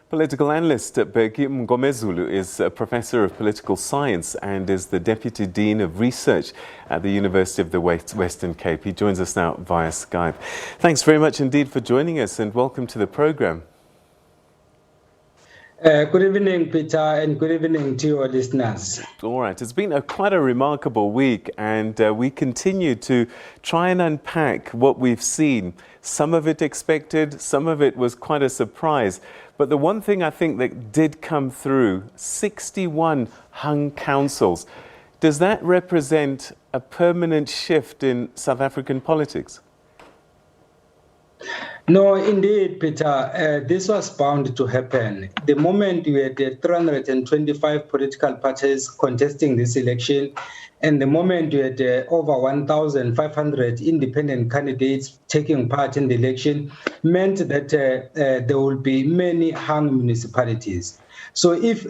Political analyst Bheki Mngomezulu is a professor of political science and is the deputy dean of research at the University of the Western Cape. He joins us now via Skype. Thanks very much indeed for joining us and welcome to the program. Good evening, Peter, and good evening to your listeners. All right, it's been quite a remarkable week, and we continue to try and unpack what we've seen. Some of it expected, some of it was quite a surprise. But the one thing I think that did come through, 61 hung councils. Does that represent a permanent shift in South African politics? No, indeed, Peter, this was bound to happen. The moment you had 325 political parties contesting this election, and the moment you had over 1,500 independent candidates taking part in the election, meant that there will be many hung municipalities. So if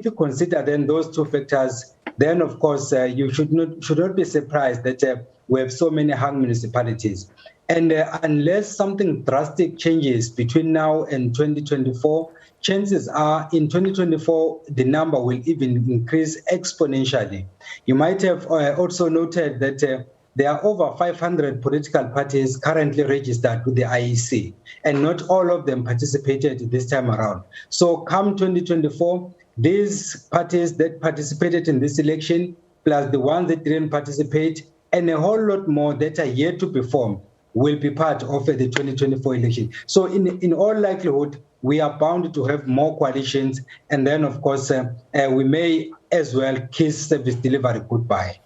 you consider then those two factors, then of course you should not be surprised that we have so many hung municipalities. And unless something drastic changes between now and 2024, chances are in 2024, the number will even increase exponentially. You might have also noted that there are over 500 political parties currently registered with the IEC, and not all of them participated this time around. So come 2024, these parties that participated in this election, plus the ones that didn't participate, and a whole lot more that are yet to be formed, will be part of the 2024 election. So in all likelihood, we are bound to have more coalitions. And then, of course, we may as well kiss service delivery goodbye.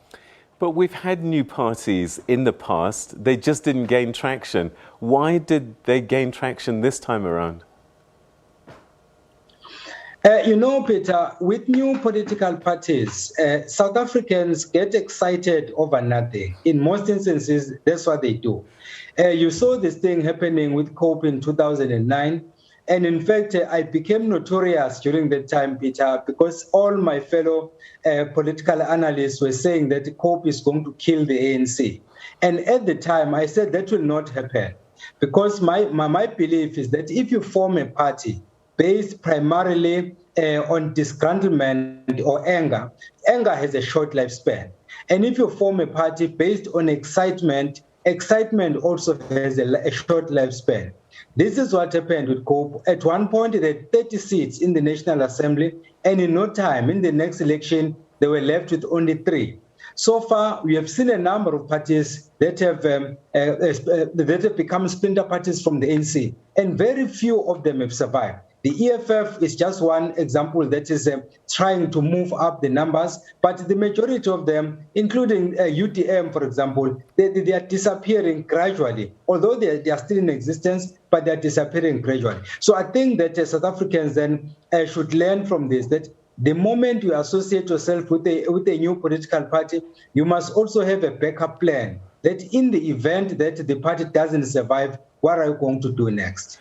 But we've had new parties in the past. They just didn't gain traction. Why did they gain traction this time around? You know, Peter, with new political parties, South Africans get excited over nothing. In most instances, that's what they do. You saw this thing happening with COPE in 2009. And in fact, I became notorious during that time, Peter, because all my fellow political analysts were saying that COPE is going to kill the ANC. And at the time, I said that will not happen. Because my belief is that if you form a party based primarily on disgruntlement or anger has a short lifespan. And if you form a party based on excitement also has a short lifespan. This is what happened with COPE. At one point, they had 30 seats in the National Assembly, and in no time, in the next election, they were left with only 3. So far, we have seen a number of parties that have become splinter parties from the ANC, and very few of them have survived. The EFF is just one example that is trying to move up the numbers, but the majority of them, including UTM, for example, they are disappearing gradually. Although they are still in existence, but they are disappearing gradually. So I think that South Africans then should learn from this, that the moment you associate yourself with a new political party, you must also have a backup plan, that in the event that the party doesn't survive, what are you going to do next?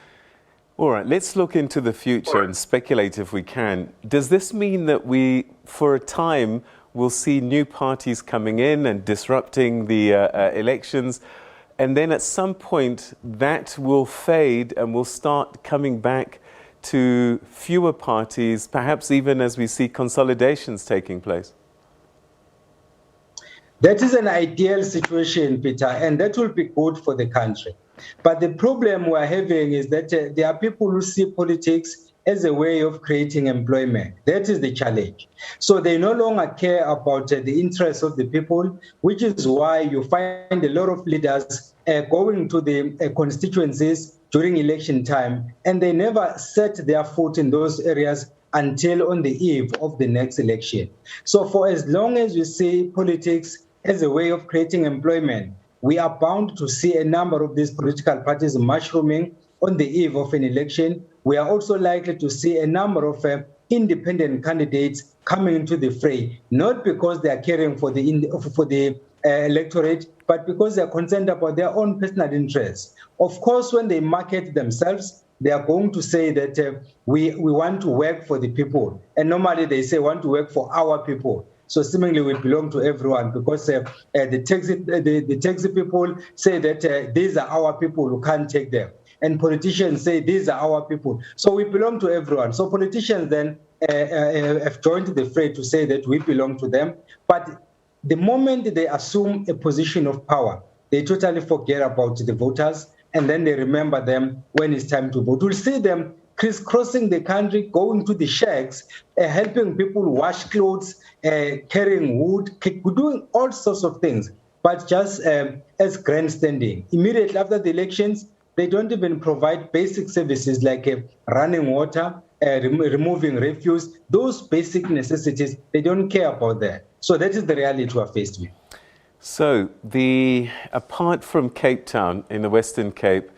All right, let's look into the future and speculate if we can. Does this mean that we, for a time, will see new parties coming in and disrupting the elections, and then at some point that will fade and we'll start coming back to fewer parties, perhaps even as we see consolidations taking place? That is an ideal situation, Peter, and that will be good for the country. But the problem we're having is that there are people who see politics as a way of creating employment. That is the challenge. So they no longer care about the interests of the people, which is why you find a lot of leaders going to the constituencies during election time, and they never set their foot in those areas until on the eve of the next election. So for as long as you see politics as a way of creating employment, we are bound to see a number of these political parties mushrooming on the eve of an election. We are also likely to see a number of independent candidates coming into the fray, not because they are caring for the electorate, but because they are concerned about their own personal interests. Of course, when they market themselves, they are going to say that we want to work for the people. And normally they say want to work for our people. So seemingly we belong to everyone, because the taxi people say that these are our people, who can't take them. and politicians say these are our people. So we belong to everyone. So politicians then have joined the fray to say that we belong to them. But the moment they assume a position of power, they totally forget about the voters, and then they remember them when it's time to vote. We'll see them crisscrossing the country, going to the shacks, helping people wash clothes, carrying wood, doing all sorts of things, but just as grandstanding. Immediately after the elections, they don't even provide basic services like running water, removing refuse, those basic necessities. They don't care about that. So that is the reality we're faced with. So apart from Cape Town in the Western Cape,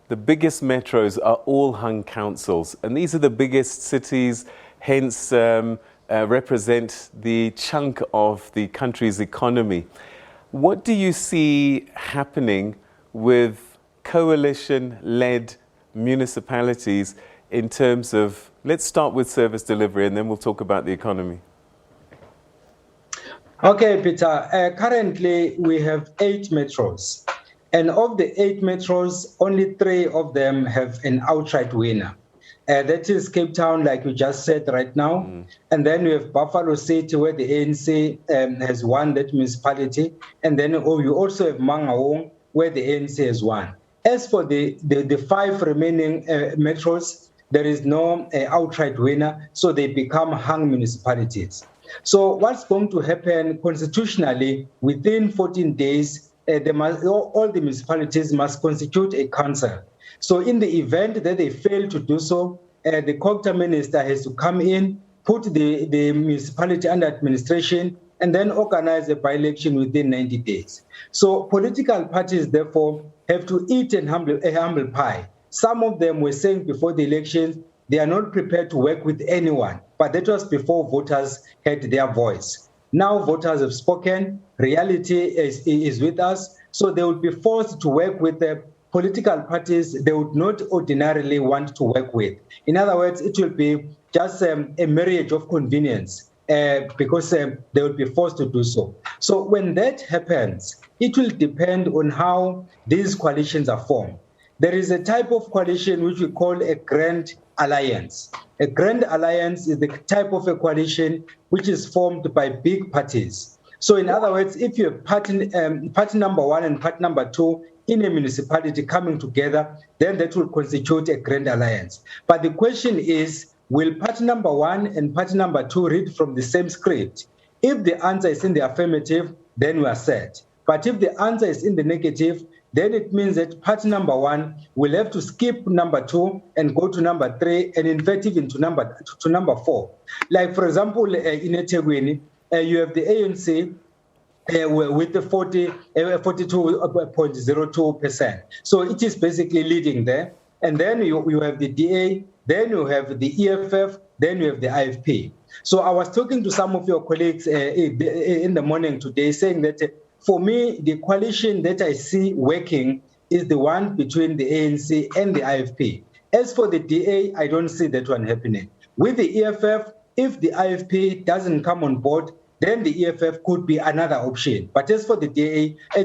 the biggest metros are all hung councils, and these are the biggest cities, hence represent the chunk of the country's economy. What do you see happening with coalition-led municipalities in terms of, let's start with service delivery and then we'll talk about the economy. Okay, Peter, currently we have 8 metros. And of the 8 metros, only 3 of them have an outright winner. That is Cape Town, like you just said right now. And then we have Buffalo City, where the ANC has won that municipality. And then you also have Mangaung, where the ANC has won. As for the 5 remaining metros, there is no outright winner, so they become hung municipalities. So what's going to happen constitutionally, within 14 days, all the municipalities must constitute a council. So in the event that they fail to do so, the COGTA minister has to come in, put the municipality under administration, and then organize a by-election within 90 days. So political parties, therefore, have to eat a humble pie. Some of them were saying before the elections, they are not prepared to work with anyone, but that was before voters had their voice. Now voters have spoken, reality is with us, so they will be forced to work with the political parties they would not ordinarily want to work with. In other words, it will be just a marriage of convenience because they will be forced to do so. So when that happens, it will depend on how these coalitions are formed. There is a type of coalition which we call a grand alliance. A grand alliance is the type of a coalition which is formed by big parties. So in other words, if you have party number 1 and party number 2 in a municipality coming together, then that will constitute a grand alliance. But the question is, will party number 1 and party number 2 read from the same script? If the answer is in the affirmative, then we are set. But if the answer is in the negative, then it means that party number 1 will have to skip number 2 and go to number 3, and in fact even to number 4. Like for example, in eThekwini, you have the ANC with the 42.02%. So it is basically leading there. And then you have the DA, then you have the EFF, then you have the IFP. So I was talking to some of your colleagues in the morning today saying that for me, the coalition that I see working is the one between the ANC and the IFP. As for the DA, I don't see that one happening. With the EFF, if the IFP doesn't come on board, then the EFF could be another option. But as for the DA, I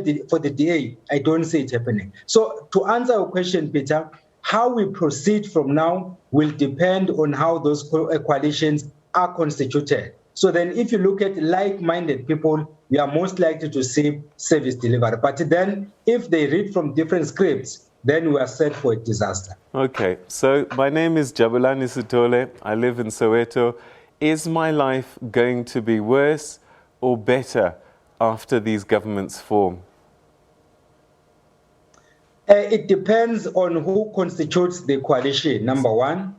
don't see it happening. So to answer your question, Peter, how we proceed from now will depend on how those coalitions are constituted. So then if you look at like-minded people, you are most likely to see service delivery. But then if they read from different scripts, then we are set for a disaster. Okay, so my name is Jabulani Sitole. I live in Soweto. Is my life going to be worse or better after these governments form? It depends on who constitutes the coalition, number 1.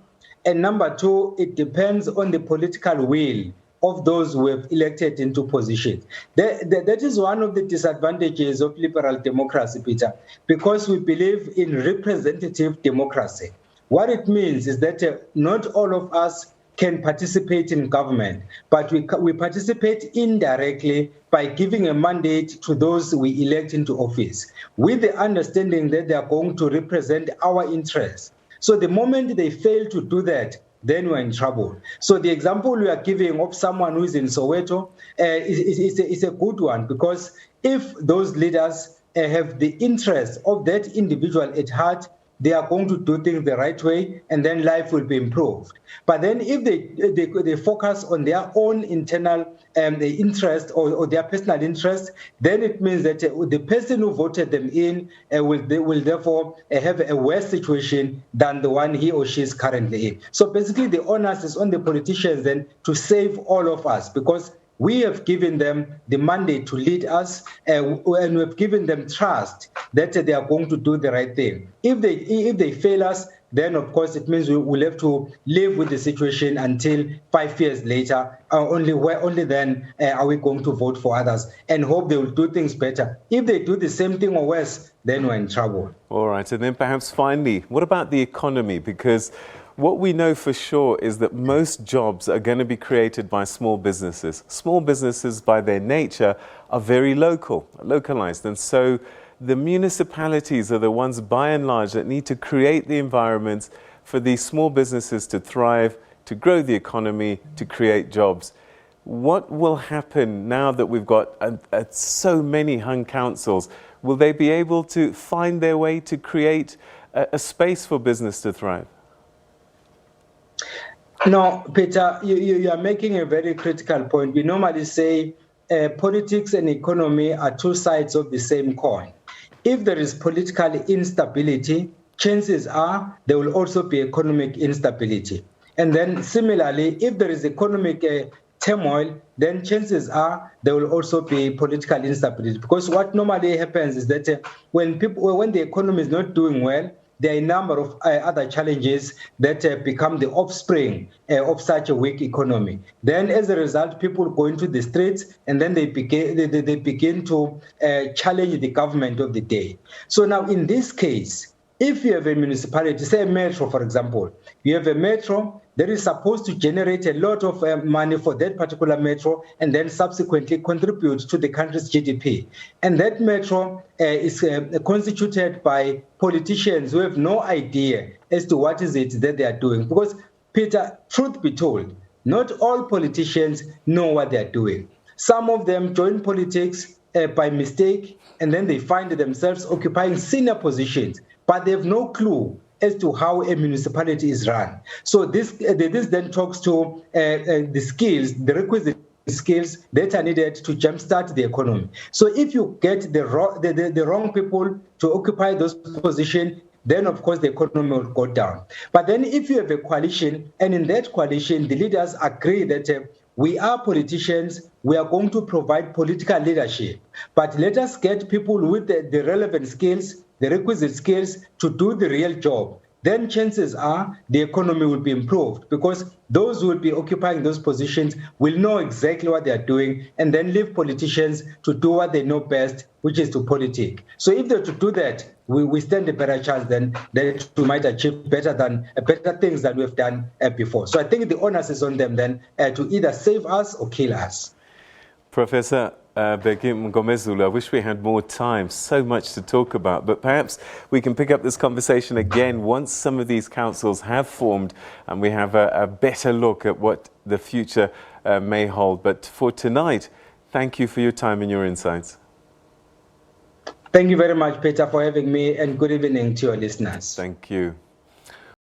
And number 2, it depends on the political will of those who have elected into positions. That is one of the disadvantages of liberal democracy, Peter, because we believe in representative democracy. What it means is that not all of us can participate in government, but we participate indirectly by giving a mandate to those we elect into office, with the understanding that they are going to represent our interests. So the moment they fail to do that, then we're in trouble. So the example we are giving of someone who is in Soweto is a good one, because if those leaders have the interest of that individual at heart, they are going to do things the right way, and then life will be improved. But then if they focus on their own internal interest or their personal interest, then it means that the person who voted them in will therefore have a worse situation than the one he or she is currently in. So basically the onus is on the politicians then to save all of us, because we have given them the mandate to lead us, and we have given them trust that they are going to do the right thing. If they fail us, then of course it means we will have to live with the situation until 5 years later. Only then are we going to vote for others and hope they will do things better. If they do the same thing or worse, then we're in trouble. All right, and then perhaps finally, what about the economy? Because what we know for sure is that most jobs are going to be created by small businesses. Small businesses, by their nature, are very localized. And so the municipalities are the ones, by and large, that need to create the environments for these small businesses to thrive, to grow the economy, to create jobs. What will happen now that we've got so many hung councils? Will they be able to find their way to create a space for business to thrive? No, Peter, you are making a very critical point. We normally say politics and economy are two sides of the same coin. If there is political instability, chances are there will also be economic instability. And then similarly, if there is economic turmoil, then chances are there will also be political instability. Because what normally happens is that when the economy is not doing well, there are a number of other challenges that become the offspring of such a weak economy. Then, as a result, people go into the streets, and then they begin to challenge the government of the day. So now, in this case, if you have a municipality, say a metro, for example, you have a metro that is supposed to generate a lot of money for that particular metro and then subsequently contribute to the country's GDP. And that metro is constituted by politicians who have no idea as to what is it that they are doing. Because, Peter, truth be told, not all politicians know what they are doing. Some of them join politics by mistake, and then they find themselves occupying senior positions, but they have no clue as to how a municipality is run. So this then talks to the requisite skills that are needed to jumpstart the economy. So if you get the wrong people to occupy those positions, then of course the economy will go down. But then if you have a coalition, and in that coalition the leaders agree that we are politicians, we are going to provide political leadership, but let us get people with the relevant skills, the requisite skills to do the real job, then chances are the economy will be improved, because those who will be occupying those positions will know exactly what they are doing, and then leave politicians to do what they know best, which is to politic. So if they're to do that, we stand a better chance then that we might achieve better things than we've done before. So I think the onus is on them then to either save us or kill us. Professor Bheki Mngomezulu, I wish we had more time, so much to talk about, but perhaps we can pick up this conversation again once some of these councils have formed and we have a better look at what the future may hold. But for tonight, thank you for your time and your insights. Thank you very much, Peter, for having me, and good evening to your listeners. Thank you.